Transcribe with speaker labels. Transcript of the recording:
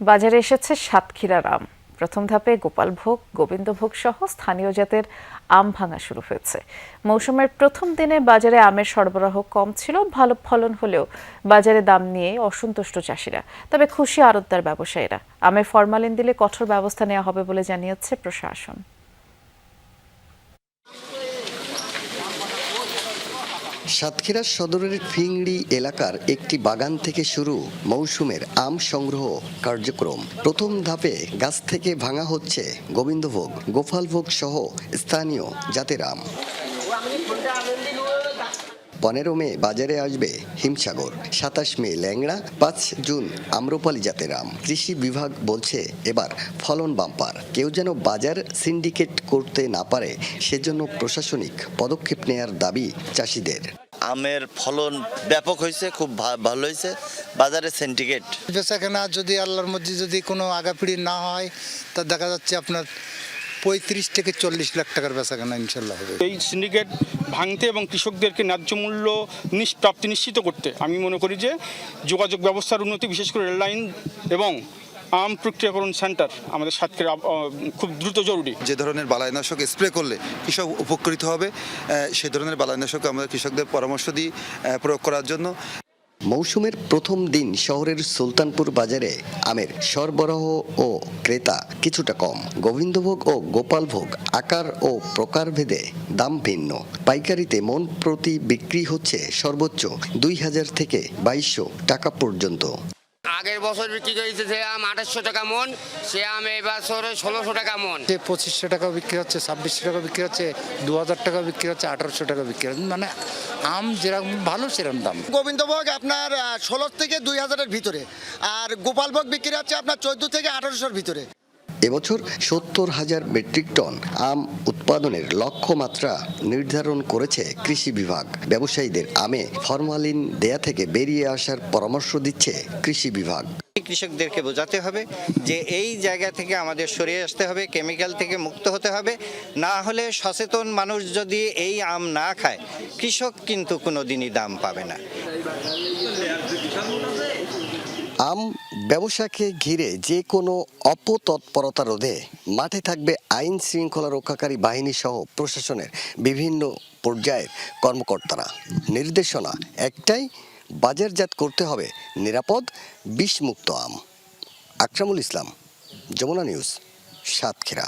Speaker 1: বাজারে এসেছে সাতক্ষীরার আম। প্রথম ধাপে গোপালভোগ, গোবিন্দভোগ সহ স্থানীয় জাতের আম ভাঙা শুরু হয়েছে। মৌসুমের প্রথম দিনে বাজারে আমের সরবরাহ কম ছিল, ভালো ফলন হলেও বাজারে দাম নিয়ে অসন্তুষ্ট চাষিরা। তবে খুশি আড়তদার ব্যবসায়ীরা। আমে ফরমালিন দিলে কঠোর ব্যবস্থা নেওয়া হবে বলে জানিয়েছে প্রশাসন।
Speaker 2: সাতক্ষীরা সদরের ফিংড়ি এলাকার একটি বাগান থেকে শুরু মৌসুমের আম সংগ্রহ কার্যক্রম। প্রথম ধাপে গাছ থেকে ভাঙা হচ্ছে গোবিন্দভোগ, গোপালভোগ সহ স্থানীয় জাতের আম। 15 মে বাজারে আসবে হিমসাগর, 27 মে ল্যাংড়া, 5 জুন আম্রপালি জাতের আম। কৃষি বিভাগ বলছে এবার ফলন বাম্পার। কেউ যেন বাজার সিন্ডিকেট করতে না পারে, সেজন্য প্রশাসনিক পদক্ষেপ নেয়ার দাবি চাষিদের।
Speaker 3: আমের ফলন ব্যাপক হয়েছে, খুব ভালো হয়েছে। বাজারে সিন্ডিকেট
Speaker 4: বেচাকেনা যদি আল্লাহর মধ্যে যদি কোনো আগাপিড়ি না হয়, তা দেখা যাচ্ছে আপনার 35 থেকে 40 লাখ টাকার বেচাকেনা ইনশাল্লাহ হবে।
Speaker 5: এই সিন্ডিকেট ভাঙতে এবং কৃষকদেরকে ন্যায্য মূল্য প্রাপ্তি নিশ্চিত করতে আমি মনে করি যে যোগাযোগ ব্যবস্থার উন্নতি, বিশেষ করে রেললাইন এবং আম প্রক্রিয়াকরণ সেন্টার আমাদের সাতক্ষীরা খুব দ্রুত জরুরি।
Speaker 6: যে ধরনের বালাইনাশক স্প্রে করলে কৃষক উপকৃত হবে, সেই ধরনের বালাইনাশক আমাদের কৃষকদের পরামর্শ দিই প্রয়োগ করার জন্য।
Speaker 2: মৌসুমের প্রথম দিন শহরের সুলতানপুর বাজারে আমের সরবরাহ ও ক্রেতা কিছুটা কম। গোবিন্দভোগ ও গোপালভোগ আকার ও প্রকারভেদে দাম ভিন্ন। পাইকারিতে মন প্রতি বিক্রি হচ্ছে সর্বোচ্চ 2000 থেকে 2200 টাকা পর্যন্ত।
Speaker 7: আগের বছর বিক্রি করেছে সে আম 2800 টাকা মন, সে আম এই বছর 1600 টাকা মন।
Speaker 4: 2500 টাকা বিক্রি হচ্ছে, 2600 টাকা বিক্রি হচ্ছে, 2000 টাকা বিক্রি হচ্ছে, 1800 টাকা বিক্রি হচ্ছে। মানে আম যেরকম ভালো সেরকম দাম।
Speaker 8: গোবিন্দভোগ আপনার 16 থেকে 2000-এর ভিতরে, আর গোপালভোগ বিক্রি হচ্ছে আপনার 14 থেকে 1800-এর ভিতরে।
Speaker 2: এবছর 70,000 মেট্রিক টন আম উৎপাদনের লক্ষ্যমাত্রা নির্ধারণ করেছে কৃষি বিভাগ। ব্যবসায়ীদের আমে ফরমালিন দেয়া থেকে বেরিয়ে আসার পরামর্শ দিচ্ছে কৃষি বিভাগ।
Speaker 9: কৃষকদেরকে বোঝাতে হবে যে এই জায়গা থেকে আমাদের সরে আসতে হবে, কেমিক্যাল থেকে মুক্ত হতে হবে। না হলে সচেতন মানুষ যদি এই আম না খায়, কৃষক কিন্তু কোনোদিনই দাম পাবে না।
Speaker 2: আম ব্যবসাকে ঘিরে যে কোনো অপতৎপরতা রোধে মাঠে থাকবে আইন শৃঙ্খলা রক্ষাকারী বাহিনী সহ প্রশাসনের বিভিন্ন পর্যায়ের কর্মকর্তারা। নির্দেশনা একটাই, বাজারজাত করতে হবে নিরাপদ বিষমুক্ত আম। আকরামুল ইসলাম, যমুনা নিউজ, সাতক্ষীরা।